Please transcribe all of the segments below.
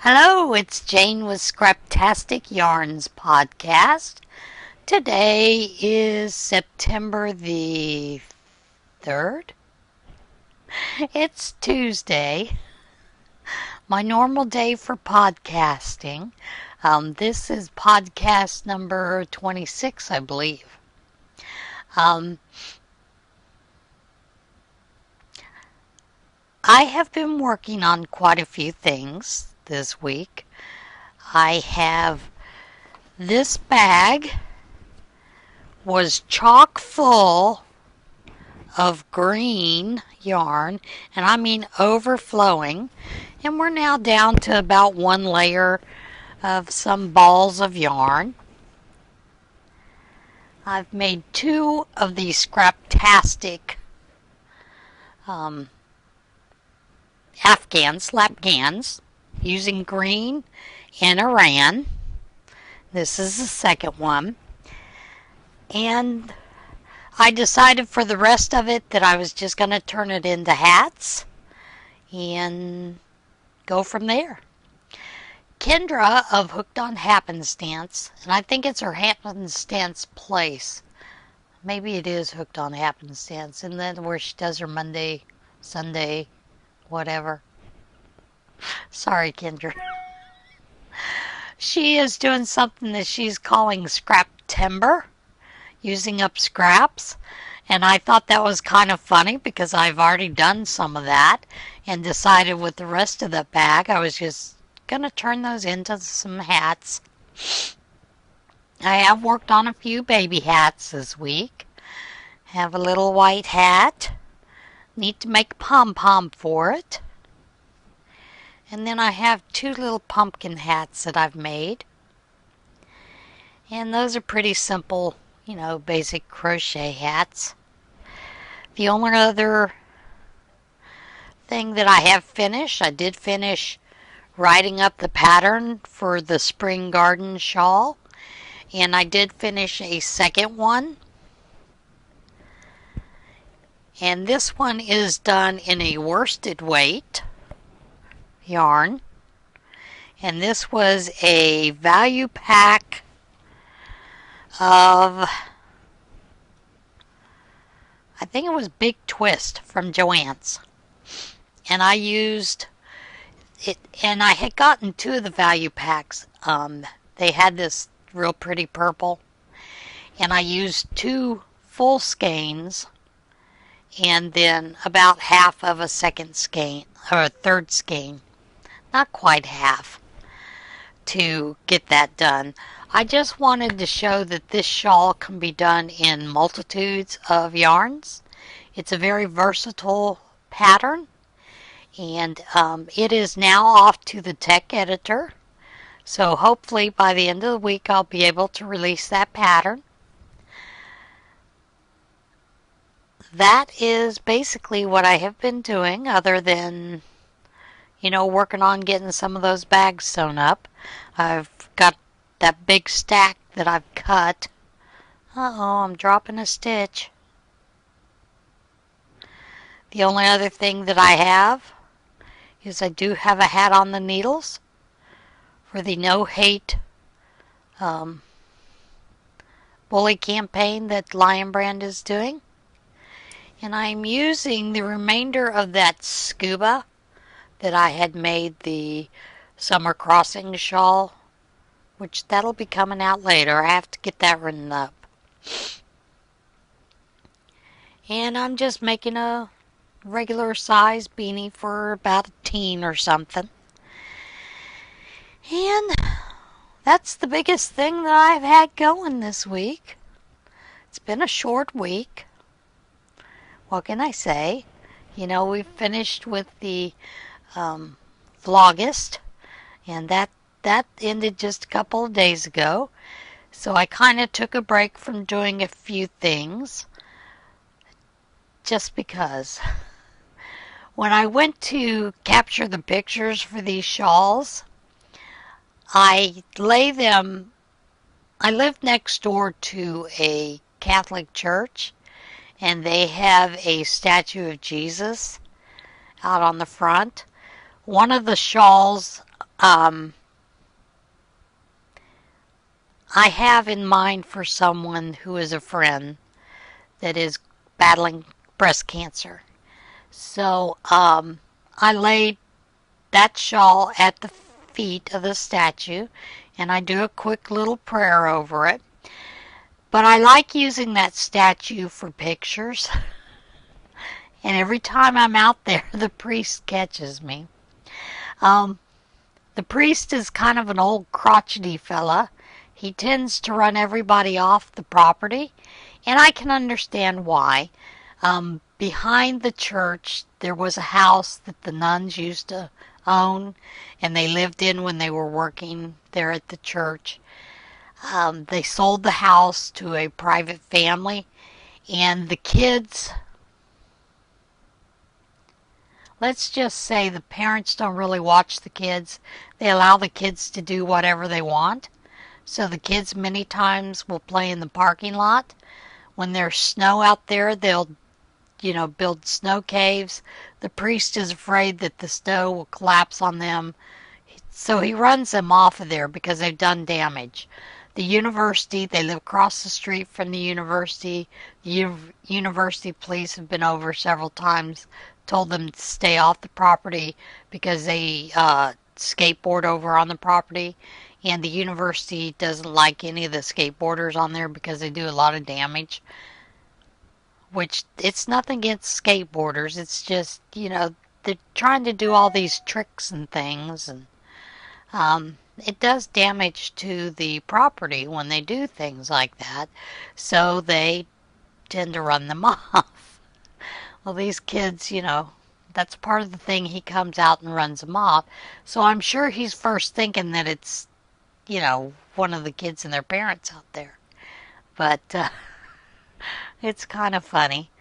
Hello, it's Jane with Scraptastic Yarns Podcast. Today is September the 3rd. It's Tuesday, my normal day for podcasting. This is podcast number 26, I believe. I have been working on quite a few things this week. I have this bag was chock full of green yarn, and I mean overflowing, and we're now down to about one layer of some balls of yarn. I've made two of these Scraptastic Afghans, lapgans, using green and Iran. This is the second one. And I decided for the rest of it that I was just going to turn it into hats and go from there. Kendra of Hooked on Happenstance, and I think it's her Happenstance place. Maybe it is Hooked on Happenstance, and then where she does her Monday, Sunday, whatever. Sorry, Kendra. She is doing something that she's calling Scraptember, using up scraps. And I thought that was kind of funny because I've already done some of that and decided with the rest of the bag I was just going to turn those into some hats. I have worked on a few baby hats this week. Have a little white hat. Need to make a pom-pom for it. And then I have two little pumpkin hats that I've made. And those are pretty simple, basic crochet hats. The only other thing that I have finished, I did finish writing up the pattern for the spring garden shawl. And I did finish a second one. And this one is done in a worsted weight yarn, and this was a value pack of, I think it was Big Twist from Jnwynn's, and I used it, and I had gotten two of the value packs. They had this real pretty purple, and I used two full skeins and then about half of a second skein or a third skein. Not quite half, to get that done. I just wanted to show that this shawl can be done in multitudes of yarns. It's a very versatile pattern, and it is now off to the tech editor. So hopefully by the end of the week I'll be able to release that pattern. That is basically what I have been doing, other than working on getting some of those bags sewn up. I've got that big stack that I've cut. Uh-oh, I'm dropping a stitch. The only other thing that I have is I do have a hat on the needles for the No Hate bully campaign that Lion Brand is doing. And I'm using the remainder of that scuba that I had made the Summer Crossing shawl, which that'll be coming out later. I have to get that written up. And I'm just making a regular size beanie for about a teen or something. And that's the biggest thing that I've had going this week. It's been a short week. What can I say? We finished with the Vlogust, and that ended just a couple of days ago. So I kind of took a break from doing a few things just because. When I went to capture the pictures for these shawls, I live next door to a Catholic church, and they have a statue of Jesus out on the front. One of the shawls I have in mind for someone who is a friend that is battling breast cancer. So I laid that shawl at the feet of the statue, and I do a quick little prayer over it. But I like using that statue for pictures. And every time I'm out there, the priest catches me. The priest is kind of an old crotchety fella. He tends to run everybody off the property, and I can understand why. Behind the church, there was a house that the nuns used to own, and they lived in when they were working there at the church. They sold the house to a private family, and the kids, let's just say the parents don't really watch the kids. They allow the kids to do whatever they want. So the kids many times will play in the parking lot. When there's snow out there, they'll, build snow caves. The priest is afraid that the snow will collapse on them. So he runs them off of there because they've done damage. The university, they live across the street from the university. The university police have been over several times, told them to stay off the property because they skateboard over on the property. And the university doesn't like any of the skateboarders on there because they do a lot of damage. Which, it's nothing against skateboarders. It's just, they're trying to do all these tricks and things. And it does damage to the property when they do things like that. So they tend to run them off. Well, these kids, that's part of the thing. He comes out and runs them off. So I'm sure he's first thinking that it's, one of the kids and their parents out there. But it's kind of funny.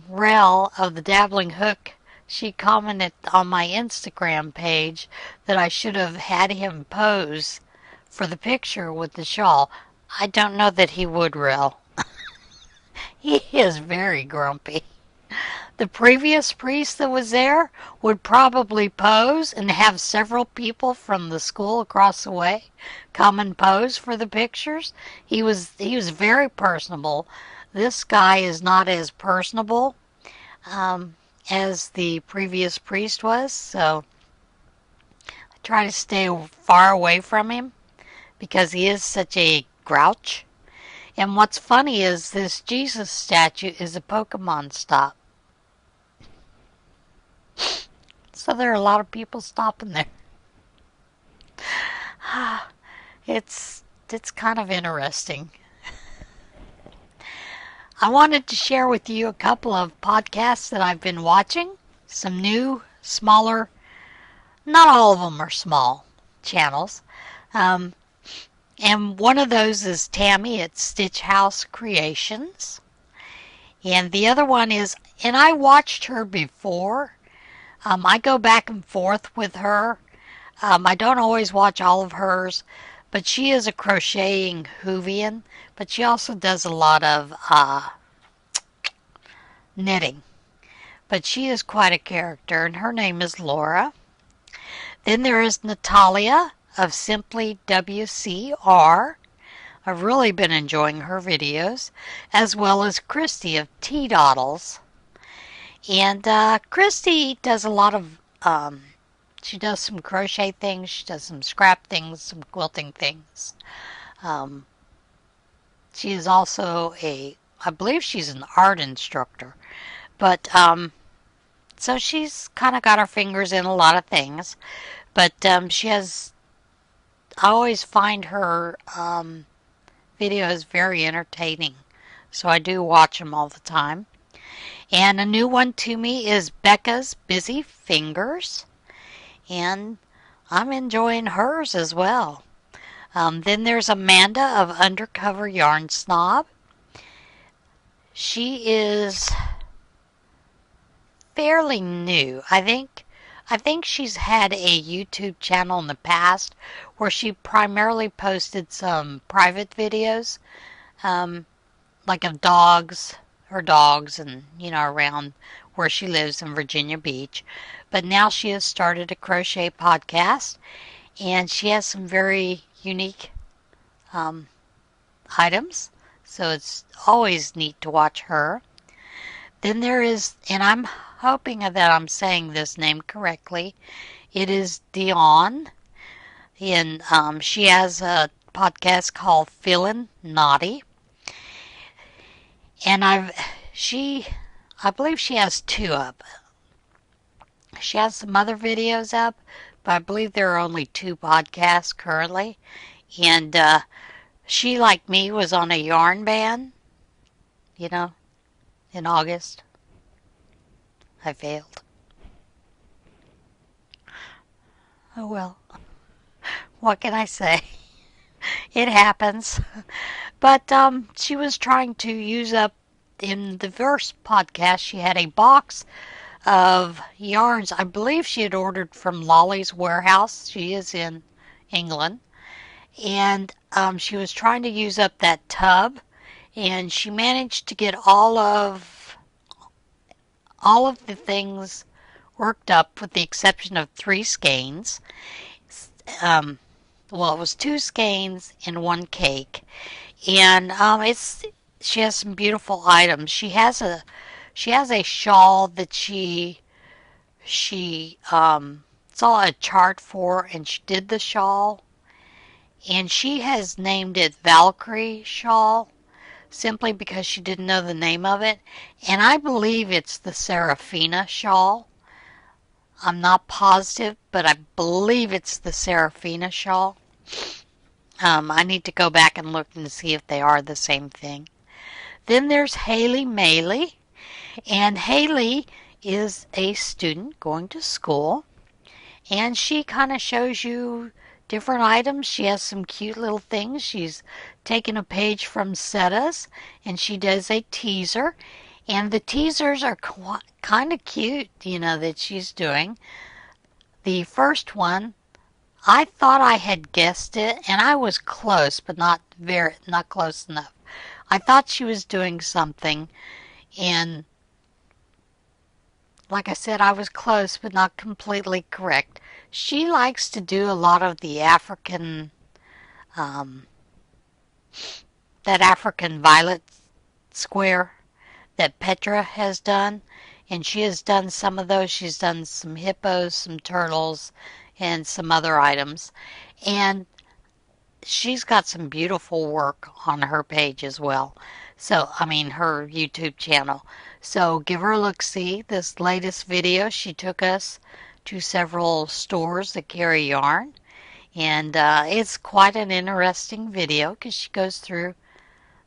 Rel of the Dabbling Hook, she commented on my Instagram page that I should have had him pose for the picture with the shawl. I don't know that he would, Rel. He is very grumpy. The previous priest that was there would probably pose and have several people from the school across the way come and pose for the pictures. He was very personable. This guy is not as personable as the previous priest was, so I try to stay far away from him because he is such a grouch. And what's funny is this Jesus statue is a Pokemon stop. So there are a lot of people stopping there. It's kind of interesting. I wanted to share with you a couple of podcasts that I've been watching. Some new, smaller, not all of them are small channels. And one of those is Tammy at Stitch House Creations. And the other one is, and I watched her before. I go back and forth with her. I don't always watch all of hers, but she is a crocheting Whovian, but she also does a lot of knitting. But she is quite a character, and her name is Laura. Then there is Natalia of Simply WCR. I've really been enjoying her videos, as well as Christy of Teadoddles. And Christy does a lot of, she does some crochet things, she does some scrap things, some quilting things. She is also I believe she's an art instructor. But, so she's kind of got her fingers in a lot of things. But she has, I always find her videos very entertaining. So I do watch them all the time. And a new one to me is Beccasbusyfingers. And I'm enjoying hers as well. Then there's Amanda of Undercover Yarnsnob. She is fairly new. I think she's had a YouTube channel in the past where she primarily posted some private videos, like of dogs, her dogs, and around where she lives in Virginia Beach. But now she has started a crochet podcast, and she has some very unique um, items. So it's always neat to watch her. Then there is, and I'm hoping that I'm saying this name correctly, it is Dionne. And she has a podcast called Feelin, Knotty. And I believe she has 2 up. She has some other videos up, but I believe there are only 2 podcasts currently. And she, like me, was on a yarn ban, in August. I failed. Oh well, what can I say? It happens. But she was trying to use up, in the first podcast, she had a box of yarns. I believe she had ordered from Lolly's Warehouse. She is in England. And she was trying to use up that tub. And she managed to get all of the things worked up with the exception of 3 skeins. Well, it was 2 skeins and 1 cake. And she has some beautiful items. She has a shawl that she saw a chart for, and she did the shawl, and she has named it Valkyrie shawl simply because she didn't know the name of it, and I believe it's the Serafina shawl. I'm not positive, but I believe it's the Serafina shawl. I need to go back and look and see if they are the same thing. Then there's Hayley Mayley, and Hayley is a student going to school, and she kind of shows you different items. She has some cute little things. She's taken a page from Setta's, and she does a teaser, and the teasers are kind of cute, that she's doing. The first one, I thought I had guessed it, and I was close, but not close enough. I thought she was doing something, and like I said, I was close, but not completely correct. She likes to do a lot of the African, that African violet square that Petra has done, and she has done some of those. She's done some hippos, some turtles, and some other items, and she's got some beautiful work on her page as well. So, her YouTube channel. So give her a look-see. This latest video, she took us to several stores that carry yarn. And it's quite an interesting video because she goes through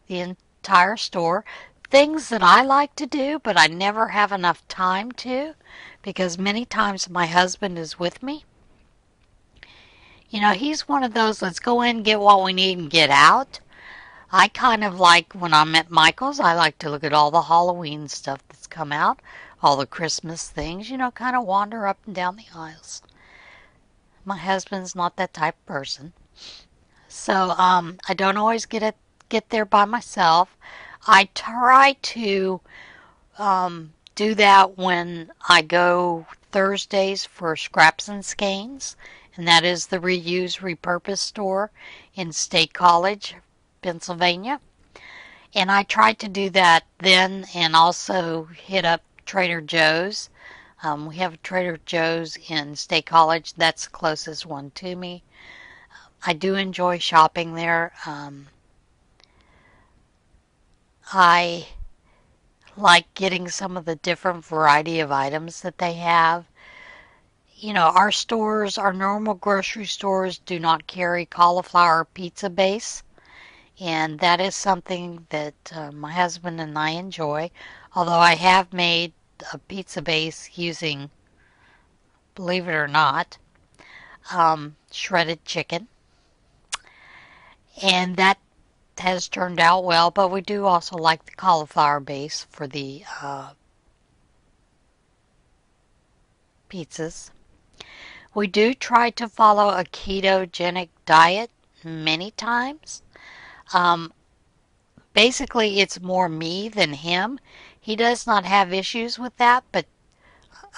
the entire store. Things that I like to do, but I never have enough time to, because many times my husband is with me. He's one of those, let's go in, get what we need, and get out. I kind of like, when I'm at Michael's, I like to look at all the Halloween stuff that's come out, all the Christmas things, kind of wander up and down the aisles. My husband's not that type of person. So, I don't always get there by myself. I try to do that when I go Thursdays for Scraps and Skeins, and that is the Reuse Repurpose store in State College, Pennsylvania. And I try to do that then, and also hit up Trader Joe's. We have a Trader Joe's in State College. That's the closest one to me. I do enjoy shopping there. I like getting some of the different variety of items that they have. Our normal grocery stores do not carry cauliflower pizza base, and that is something that my husband and I enjoy, although I have made a pizza base using, believe it or not, shredded chicken, and that has turned out well, but we do also like the cauliflower base for the pizzas. We do try to follow a ketogenic diet many times. basically it's more me than him. He does not have issues with that, but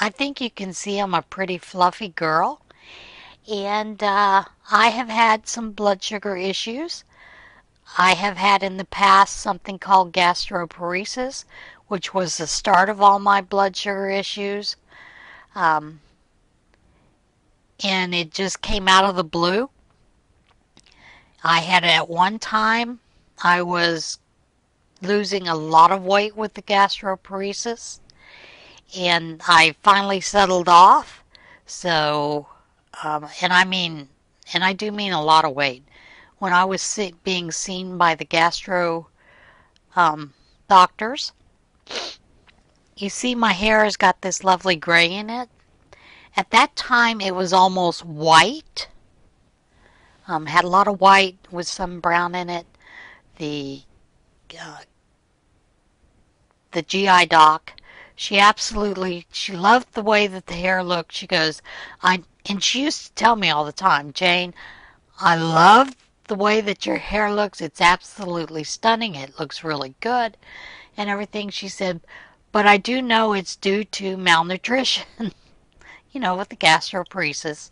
I think you can see I'm a pretty fluffy girl. And I have had some blood sugar issues. I have had in the past something called gastroparesis, which was the start of all my blood sugar issues. Um, and it just came out of the blue. I had at one time, I was losing a lot of weight with the gastroparesis, and I finally settled off. So, and I do mean a lot of weight. When I was being seen by the gastro doctors, you see my hair has got this lovely gray in it. At that time, it was almost white. Had a lot of white with some brown in it. The uh, the GI doc, she loved the way that the hair looked. She goes, and she used to tell me all the time, Jane, I love the way that your hair looks. It's absolutely stunning. It looks really good and everything. She said, but I do know it's due to malnutrition, with the gastroparesis.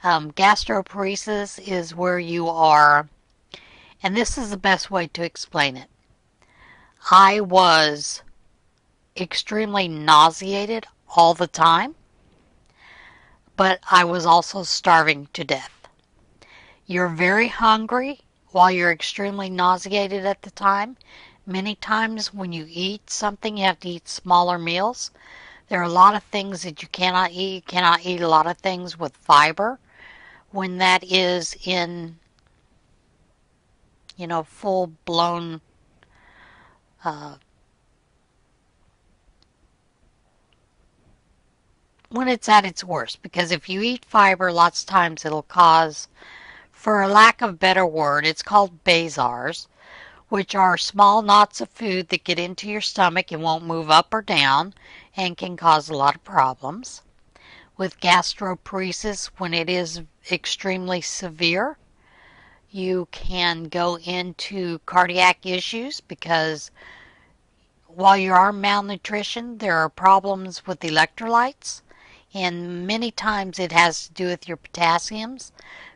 Gastroparesis is where you are, and this is the best way to explain it. I was extremely nauseated all the time, but I was also starving to death. You're very hungry while you're extremely nauseated at the time. Many times when you eat something, you have to eat smaller meals. There are a lot of things that you cannot eat. You cannot eat a lot of things with fiber when that is in, full-blown when it's at its worst. Because if you eat fiber, lots of times it'll cause, for a lack of a better word, it's called basars, which are small knots of food that get into your stomach and won't move up or down and can cause a lot of problems. With gastroparesis, when it is extremely severe, you can go into cardiac issues because while you are malnutrition, there are problems with electrolytes, and many times it has to do with your potassiums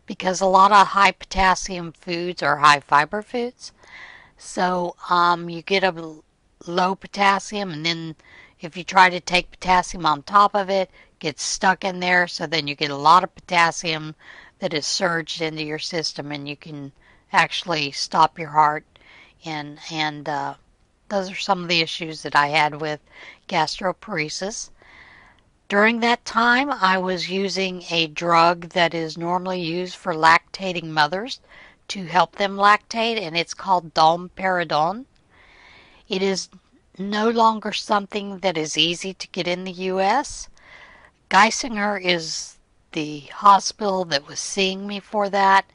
because a lot of high potassium foods are high fiber foods. So you get a low potassium, and then if you try to take potassium on top of it, it gets stuck in there, so then you get a lot of potassium that is surged into your system, and you can actually stop your heart. And those are some of the issues that I had with gastroparesis. During that time, I was using a drug that is normally used for lactating mothers to help them lactate, and it's called domperidone. It is no longer something that is easy to get in the U.S. Geisinger is the hospital that was seeing me for that,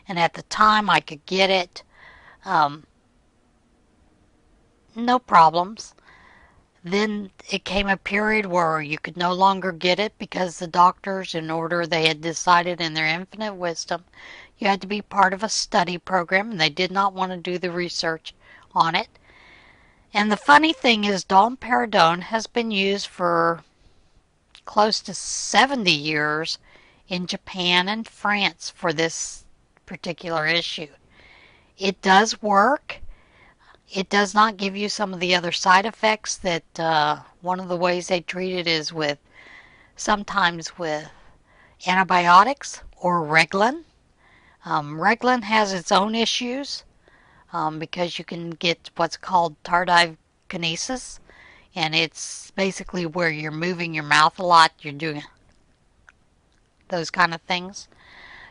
and at the time I could get it, no problems. Then it came a period where you could no longer get it because the doctors, they had decided in their infinite wisdom, you had to be part of a study program, and they did not want to do the research on it. And the funny thing is, domperidone has been used for close to 70 years in Japan and France for this particular issue. It does work. It does not give you some of the other side effects that one of the ways they treat it is sometimes with antibiotics or Reglan. Reglan has its own issues because you can get what's called tardive kinesis, and it's basically where you're moving your mouth a lot, you're doing those kind of things.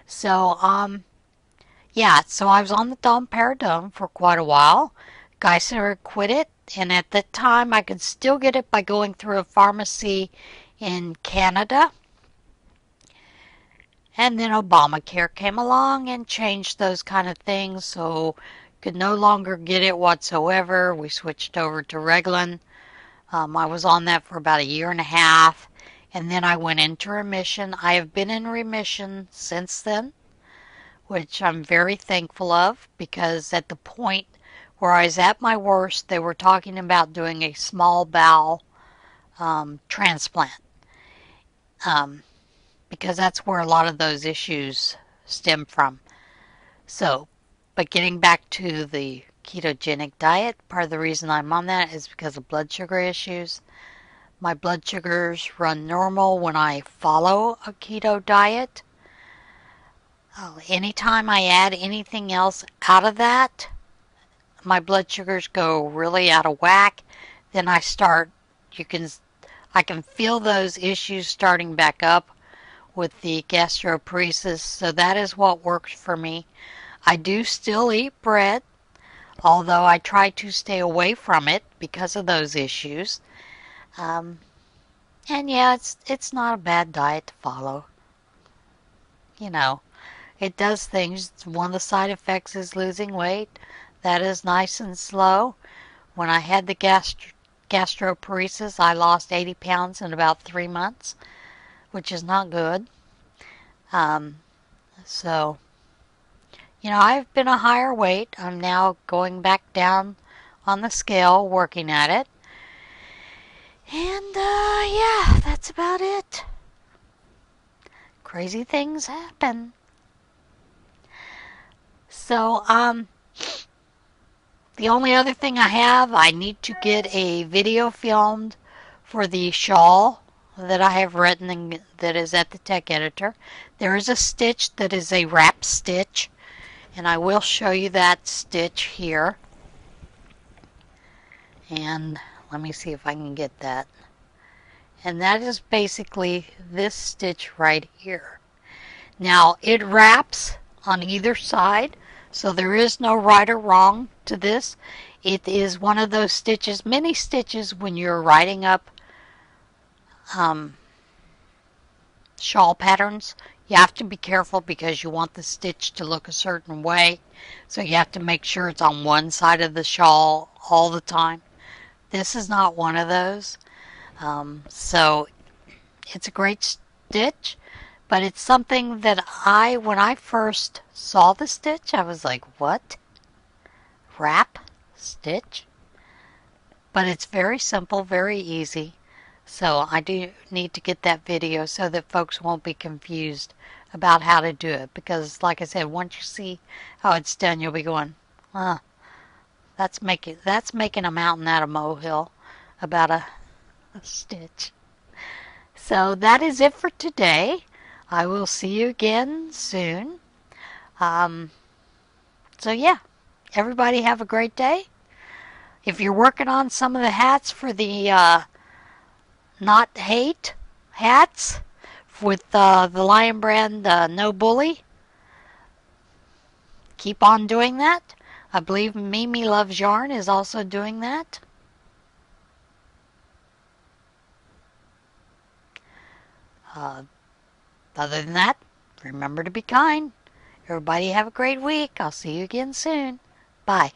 So, so I was on the domperidone for quite a while. Geisinger quit it, and at that time I could still get it by going through a pharmacy in Canada. And then Obamacare came along and changed those kind of things, so could no longer get it whatsoever. We switched over to Reglan. I was on that for about a year and a half, and then I went into remission. I have been in remission since then, which I'm very thankful of, because at the point where I was at my worst, they were talking about doing a small bowel transplant, because that's where a lot of those issues stem from. So, but getting back to the ketogenic diet, part of the reason I'm on that is because of blood sugar issues. My blood sugars run normal when I follow a keto diet. Anytime I add anything else out of that, my blood sugars go really out of whack. Then I can feel those issues starting back up with the gastroparesis. So that is what works for me. I do still eat bread, although I try to stay away from it because of those issues. And yeah, it's not a bad diet to follow. You know, it does things. One of the side effects is losing weight. That is nice and slow. When I had the gastroparesis, I lost 80 pounds in about 3 months, which is not good. So, I've been a higher weight. I'm now going back down on the scale, working at it. And, yeah, that's about it. Crazy things happen. So, the only other thing I need to get a video filmed for the shawl that I have written and that is at the tech editor. There is a stitch that is a wrap stitch, and I will show you that stitch here. And let me see if I can get that. And that is basically this stitch right here. Now, it wraps on either side, so there is no right or wrong to this. It is one of those stitches, many stitches when you're writing up shawl patterns. You have to be careful because you want the stitch to look a certain way. So you have to make sure it's on one side of the shawl all the time. This is not one of those. So it's a great stitch, but it's something that when I first saw the stitch, I was like, what? Wrap stitch? But it's very simple, very easy. So I do need to get that video so that folks won't be confused about how to do it. Because like I said, once you see how it's done, you'll be going, that's making a mountain out of molehill about a stitch. So that is it for today. I will see you again soon. So yeah, everybody have a great day. If you're working on some of the hats for the Not Hate hats with the Lion brand No Bully, keep on doing that. I believe Mimi Loves Yarn is also doing that. Other than that, remember to be kind. Everybody have a great week. I'll see you again soon. Bye.